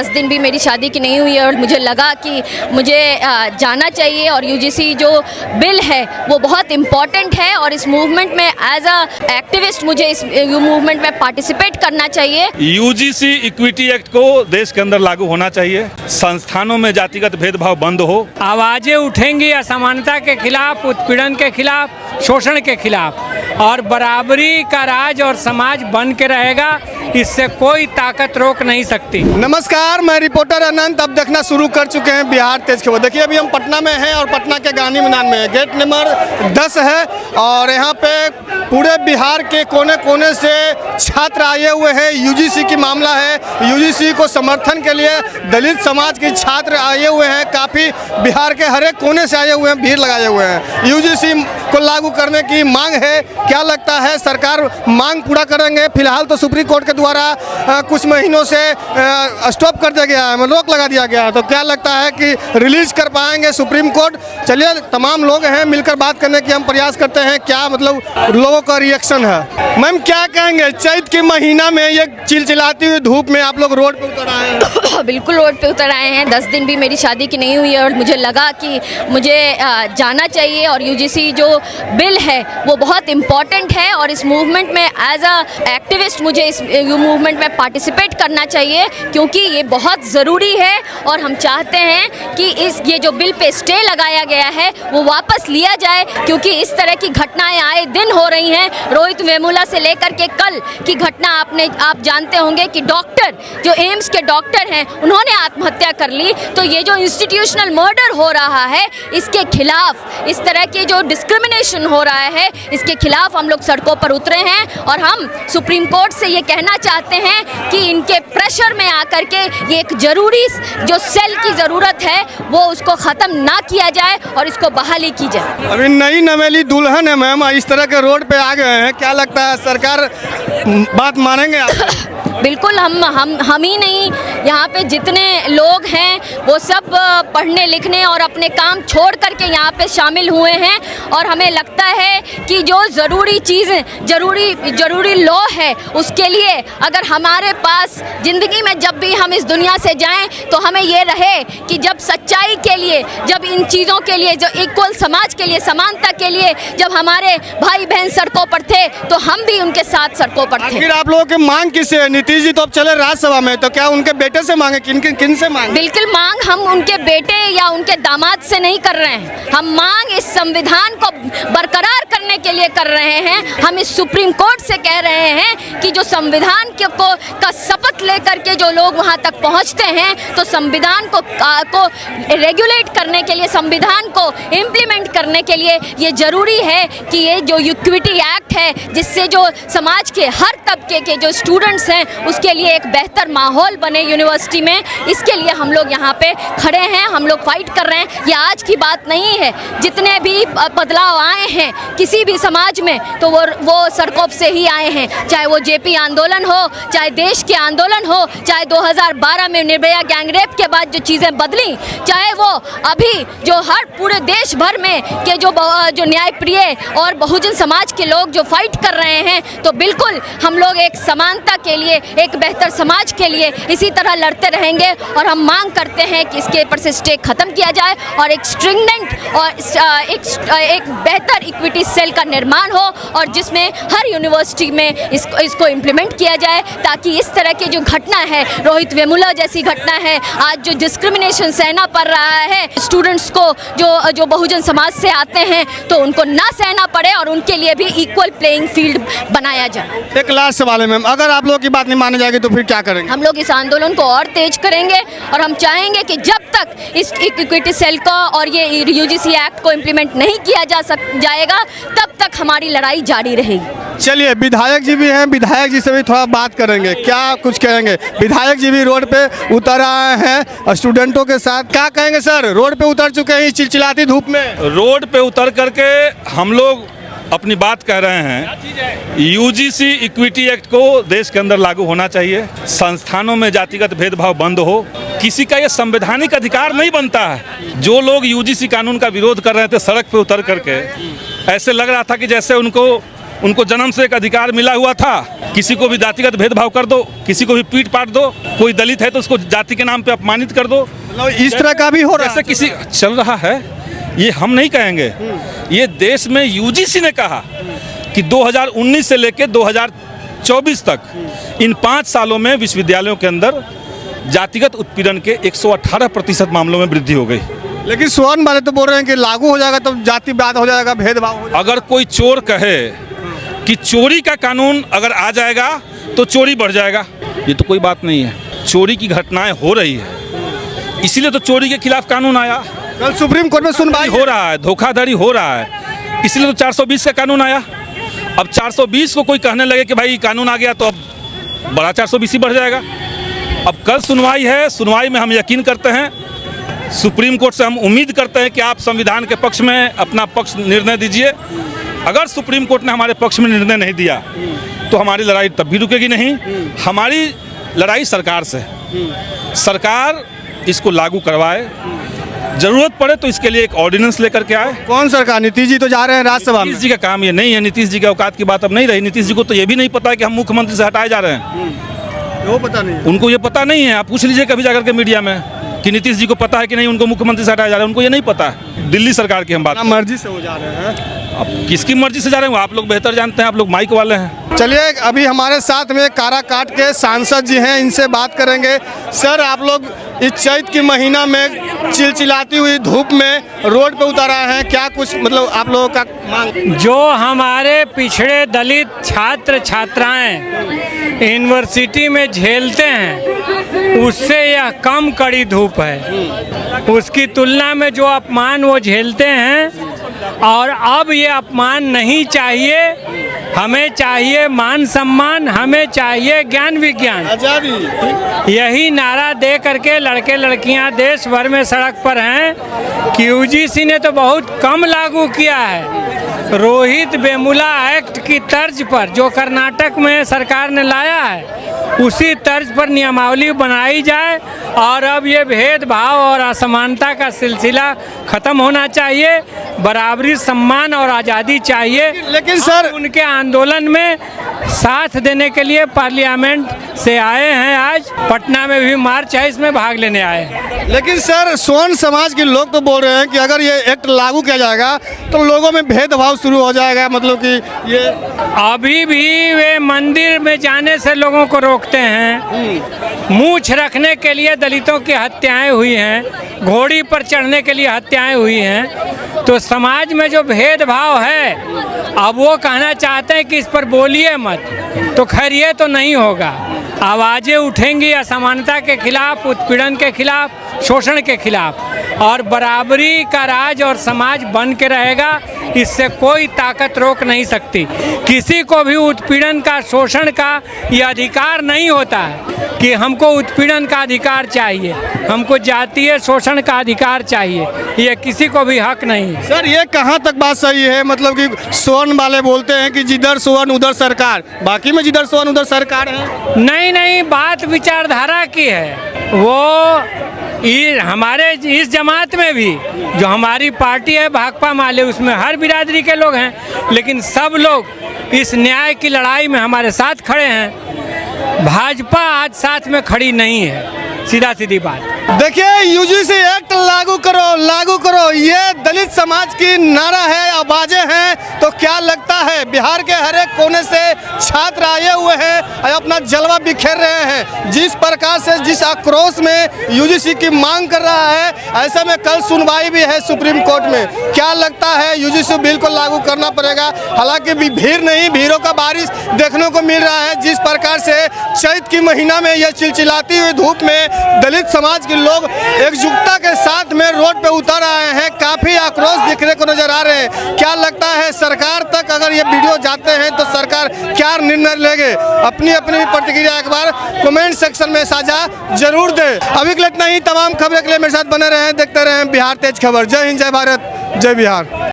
10 दिन भी मेरी शादी की नहीं हुई है और मुझे लगा कि मुझे जाना चाहिए और यूजीसी जो बिल है वो बहुत इम्पॉर्टेंट है और इस मूवमेंट में एज अ एक्टिविस्ट मुझे इस मूवमेंट में पार्टिसिपेट करना चाहिए। यूजीसी इक्विटी एक्ट को देश के अंदर लागू होना चाहिए, संस्थानों में जातिगत भेदभाव बंद हो। आवाजें उठेंगी असमानता के खिलाफ, उत्पीड़न के खिलाफ, शोषण के खिलाफ, और बराबरी का राज और समाज बन के रहेगा। इससे कोई ताकत रोक नहीं सकती। नमस्कार, मैं रिपोर्टर अनंत। अब देखना शुरू कर चुके हैं बिहार तेज खबर। देखिए अभी हम पटना में हैं और पटना के गांधी मैदान में गेट नंबर 10 है और यहाँ पे पूरे बिहार के कोने कोने से छात्र आए हुए हैं। यूजीसी की मामला है, यूजीसी को समर्थन के लिए दलित समाज के छात्र आए हुए हैं। काफ़ी बिहार के हर एक कोने से आए हुए हैं, भीड़ लगाए हुए हैं। यूजीसी को लागू करने की मांग है। क्या लगता है सरकार मांग पूरा करेंगे? फिलहाल तो सुप्रीम कोर्ट के द्वारा कुछ महीनों से स्टॉप कर दिया गया है, रोक लगा दिया गया है, तो क्या लगता है कि रिलीज कर पाएंगे सुप्रीम कोर्ट? चलिए, तमाम लोग हैं, मिलकर बात करने की हम प्रयास करते हैं। क्या मतलब लोगों का रिएक्शन है? मैम क्या कहेंगे, चैत के महीना में ये चिलचिलाती हुई धूप में आप लोग रोड पे उतर आए हैं? बिल्कुल रोड पे उतर आए हैं। 10 दिन भी मेरी शादी की नहीं हुई है और मुझे लगा कि मुझे जाना चाहिए और यूजीसी जो बिल है वो बहुत इम्पॉर्टेंट है और इस मूवमेंट में एज अ एक्टिविस्ट मुझे इस मूवमेंट में पार्टिसिपेट करना चाहिए क्योंकि ये बहुत ज़रूरी है और हम चाहते हैं कि ये जो बिल पे स्टे लगाया गया है वो वापस लिया जाए क्योंकि इस तरह की घटनाएं आए दिन हो रही हैं। रोहित वेमुला से लेकर के कल की घटना आप जानते होंगे कि डॉक्टर जो एम्स के डॉक्टर हैं उन्होंने आत्महत्या कर ली। तो ये जो इंस्टीट्यूशनल मर्डर हो रहा है इसके खिलाफ, इस तरह के जो डिस्क्रिमिनेशन हो रहा है इसके खिलाफ हम लोग सड़कों पर उतरे हैं और हम सुप्रीम कोर्ट से ये कहना चाहते हैं कि इनके प्रेशर में आकर के ये एक जरूरी जो सेल की ज़रूरत है वो उसको ख़त्म ना किया जाए और इसको बहाली की जाए। अभी नई नवेली दुल्हन है मैम, इस तरह के रोड पे आ गए हैं, क्या लगता है सरकार बात मानेंगे आप? बिल्कुल हम ही नहीं, यहाँ पे जितने लोग हैं वो सब पढ़ने लिखने और अपने काम छोड़ करके यहाँ पे शामिल हुए हैं और हमें लगता है कि जो ज़रूरी चीज़ें ज़रूरी लॉ है उसके लिए अगर हमारे पास ज़िंदगी में जब भी हम इस दुनिया से जाएं तो हमें ये रहे कि जब सच्चाई के लिए, जब इन चीज़ों के लिए, जो इक्वल समाज के लिए, समानता के लिए जब हमारे भाई बहन सड़कों पर थे तो हम भी उनके साथ सड़कों पर थे। फिर आप लोगों की मांग किससे है? नीतीश जी तो अब चले राज्यसभा में, तो क्या उनके बेटे से मांगे? किन से मांगे? बिल्कुल मांग हम उनके बेटे या उनके दामाद से नहीं कर रहे हैं, हम मांग इस संविधान को बरकरार करने के लिए कर रहे हैं। हम इस सुप्रीम कोर्ट से कह रहे हैं कि जो संविधान का शपथ लेकर के जो लोग वहां तक पहुंचते हैं तो संविधान को रेगुलेट करने के लिए, संविधान को इम्प्लीमेंट करने के लिए ये जरूरी है कि ये जो इक्विटी एक्ट है जिससे जो समाज के हर तबके के जो स्टूडेंट्स हैं उसके लिए एक बेहतर माहौल बने यूनिवर्सिटी में, इसके लिए हम लोग यहाँ पे खड़े हैं, हम लोग फाइट कर रहे हैं। ये आज की बात नहीं है, जितने भी बदलाव आए हैं किसी भी समाज में तो वो सड़कों से ही आए हैं, चाहे वो जेपी आंदोलन हो, चाहे देश के आंदोलन हो, चाहे 2012 में निर्भया गैंगरेप के बाद जो चीज़ें बदली, चाहे वो अभी जो हर पूरे देश भर में के जो न्यायप्रिय और बहुजन समाज के लोग जो फाइट कर रहे हैं, तो बिल्कुल हम लोग एक समानता के लिए, एक बेहतर समाज के लिए इसी तरह लड़ते रहेंगे और हम मांग करते हैं कि इसके ऊपर से स्टे खत्म किया जाए और एक स्ट्रिंगेंट और एक बेहतर इक्विटी सेल का निर्माण हो और जिसमें हर यूनिवर्सिटी में इसको इम्प्लीमेंट किया जाए ताकि इस तरह की जो घटना है, रोहित वेमुला जैसी घटना है, आज जो डिस्क्रिमिनेशन सहना पड़ रहा है स्टूडेंट्स को जो बहुजन समाज से आते हैं तो उनको ना सहना पड़े और उनके लिए भी इक्वल प्लेइंग फील्ड बनाया जाए। एक लास्ट सवाल है मैम, अगर आप लोगों की बात नहीं मानी जाएगी तो फिर क्या करेंगे? हम लोग इस आंदोलन को और तेज करेंगे और हम चाहेंगे कि जब तक इस इक्विटी सेल को और ये यूजीसी एक्ट को इम्प्लीमेंट नहीं किया जाएगा तब तक हमारी लड़ाई जारी रहेगी। चलिए, विधायक जी भी हैं, विधायक जी से भी थोड़ा बात करेंगे, क्या कुछ कहेंगे? विधायक जी भी रोड पे उतर आए हैं स्टूडेंटों के साथ, क्या कहेंगे सर? रोड पे उतर चुके हैं चिलचिलाती धूप में। रोड पे उतर करके हम लोग अपनी बात कह रहे हैं। यूजीसी इक्विटी एक्ट को देश के अंदर लागू होना चाहिए, संस्थानों में जातिगत भेदभाव बंद हो। किसी का ये संवैधानिक अधिकार नहीं बनता है। जो लोग यूजीसी कानून का विरोध कर रहे थे सड़क पे उतर करके, ऐसे लग रहा था कि जैसे उनको उनको जन्म से एक अधिकार मिला हुआ था, किसी को भी जातिगत भेदभाव कर दो, किसी को भी पीट पाट दो, कोई दलित है तो उसको जाति के नाम पे अपमानित कर दो। मतलब इस तरह का भी हो रहा जैसे है। किसी चल रहा है, ये हम नहीं कहेंगे, ये देश में यूजीसी ने कहा कि 2019 से लेकर 2024 तक इन 5 सालों में विश्वविद्यालयों के अंदर जातिगत उत्पीड़न के 118% मामलों में वृद्धि हो गई। लेकिन स्वर्ण वाले तो बोल रहे हैं कि लागू हो जाएगा तो जातिवाद हो जाएगा, भेदभाव हो जाएगा। अगर कोई चोर कहे कि चोरी का कानून अगर आ जाएगा तो चोरी बढ़ जाएगा, ये तो कोई बात नहीं है। चोरी की घटनाएं हो रही है, इसीलिए तो चोरी के खिलाफ कानून आया। कल सुप्रीम कोर्ट में सुनवाई हो रहा है, धोखाधड़ी हो रहा है, इसलिए तो 420 का कानून आया। अब 420 को कोई कहने लगे कि भाई कानून आ गया तो अब बड़ा 420 ही बढ़ जाएगा। अब कल सुनवाई है, सुनवाई में हम यकीन करते हैं, सुप्रीम कोर्ट से हम उम्मीद करते हैं कि आप संविधान के पक्ष में अपना पक्ष निर्णय दीजिए। अगर सुप्रीम कोर्ट ने हमारे पक्ष में निर्णय नहीं दिया तो हमारी लड़ाई तब भी रुकेगी नहीं। हमारी लड़ाई सरकार से है, सरकार इसको लागू करवाए, जरूरत पड़े तो इसके लिए एक ऑर्डिनेंस लेकर के आए। कौन सरकार? नीतीश जी तो जा रहे हैं राज्यसभा में। नीतीश जी का काम ये नहीं है, नीतीश जी के औकात की बात अब नहीं रही। नीतीश जी को तो ये भी नहीं पता है कि हम मुख्यमंत्री से हटाए जा रहे हैं, वो पता नहीं है। उनको ये पता नहीं है। आप पूछ लीजिए कभी जाकर के मीडिया में कि नीतीश जी को पता है कि नहीं उनको मुख्यमंत्री से हटाया जा रहा है, उनको ये नहीं पता है। दिल्ली सरकार की हम बात, अपना मर्जी से हो जा रहे हैं। अब किसकी मर्जी से जा रहे हैं आप लोग बेहतर जानते हैं, आप लोग माइक वाले हैं। चलिए अभी हमारे साथ में काराकाट के सांसद जी हैं, इनसे बात करेंगे। सर, आप लोग इस चैत की महीना में चिलचिलाती हुई धूप में रोड पे उतर आए हैं, क्या कुछ मतलब आप लोगों का मांग? जो हमारे पिछड़े दलित छात्र छात्राएं यूनिवर्सिटी में झेलते हैं उससे यह कम कड़ी धूप है। उसकी तुलना में जो अपमान वो झेलते हैं, और अब ये अपमान नहीं चाहिए। हमें चाहिए मान सम्मान, हमें चाहिए ज्ञान विज्ञान, आजादी। यही नारा दे करके लड़के लड़कियां देश भर में सड़क पर हैं कि यूजीसी ने तो बहुत कम लागू किया है। रोहित वेमुला एक्ट की तर्ज पर जो कर्नाटक में सरकार ने लाया है, उसी तर्ज पर नियमावली बनाई जाए और अब ये भेदभाव और असमानता का सिलसिला खत्म होना चाहिए। बराबरी, सम्मान और आज़ादी चाहिए। लेकिन सर, उनके आंदोलन में साथ देने के लिए पार्लियामेंट से आए हैं। आज पटना में भी मार्च है, इसमें भाग लेने आए हैं। लेकिन सर, स्वर्ण समाज के लोग तो बोल रहे हैं कि अगर ये एक्ट लागू किया जाएगा तो लोगों में भेदभाव शुरू हो जाएगा। मतलब कि ये अभी भी वे मंदिर में जाने से लोगों को रोकते हैं। मूछ रखने के लिए दलितों की हत्याएं हुई हैं, घोड़ी पर चढ़ने के लिए हत्याएं हुई हैं। तो समाज में जो भेदभाव है, अब वो कहना चाहते हैं कि इस पर बोलिए मत, तो खैर ये तो नहीं होगा। आवाज़ें उठेंगी असमानता के खिलाफ, उत्पीड़न के खिलाफ, शोषण के खिलाफ, और बराबरी का राज और समाज बन के रहेगा। इससे कोई ताकत रोक नहीं सकती। किसी को भी उत्पीड़न का, शोषण का यह अधिकार नहीं होता है कि हमको उत्पीड़न का अधिकार चाहिए, हमको जातीय शोषण का अधिकार चाहिए, ये किसी को भी हक नहीं है। सर, ये कहाँ तक बात सही है? मतलब कि स्वर्ण वाले बोलते हैं कि जिधर स्वर्ण उधर सरकार, बाकी में जिधर स्वर्ण उधर सरकार है। नहीं, बात विचारधारा की है। वो हमारे इस जमात में भी जो हमारी पार्टी है भाकपा माले, उसमें हर बिरादरी के लोग हैं, लेकिन सब लोग इस न्याय की लड़ाई में हमारे साथ खड़े हैं। भाजपा आज साथ में खड़ी नहीं है, सीधा सीधी बात। देखिए, यूजीसी एक्ट लागू करो, लागू करो, ये दलित समाज की नारा है, आवाजें हैं। तो क्या लगता है, बिहार के हर एक कोने से छात्र आए हुए हैं और अपना जलवा बिखेर रहे हैं। जिस प्रकार से, जिस आक्रोश में यूजीसी की मांग कर रहा है, ऐसे में कल सुनवाई भी है सुप्रीम कोर्ट में। क्या लगता है, यूजीसी बिल को लागू करना पड़ेगा। हालांकि भीड़ नहीं, भीड़ों का बारिश देखने को मिल रहा है। जिस प्रकार से चैत की महीना में यह चिलचिलाती हुई धूप में दलित समाज के लोग एकजुटता के साथ में रोड पे उतर आए हैं। काफी आक्रोश दिखने को नजर आ रहे हैं। क्या लगता है, सरकार तक अगर ये वीडियो जाते हैं तो सरकार क्या निर्णय लेंगे? अपनी अपनी प्रतिक्रिया एक बार कमेंट सेक्शन में साझा जरूर दें। अभी के लिए इतना ही। तमाम खबरें के लिए मेरे साथ बने रहें, देखते रहें बिहार तेज खबर। जय हिंद, जय भारत, जय बिहार।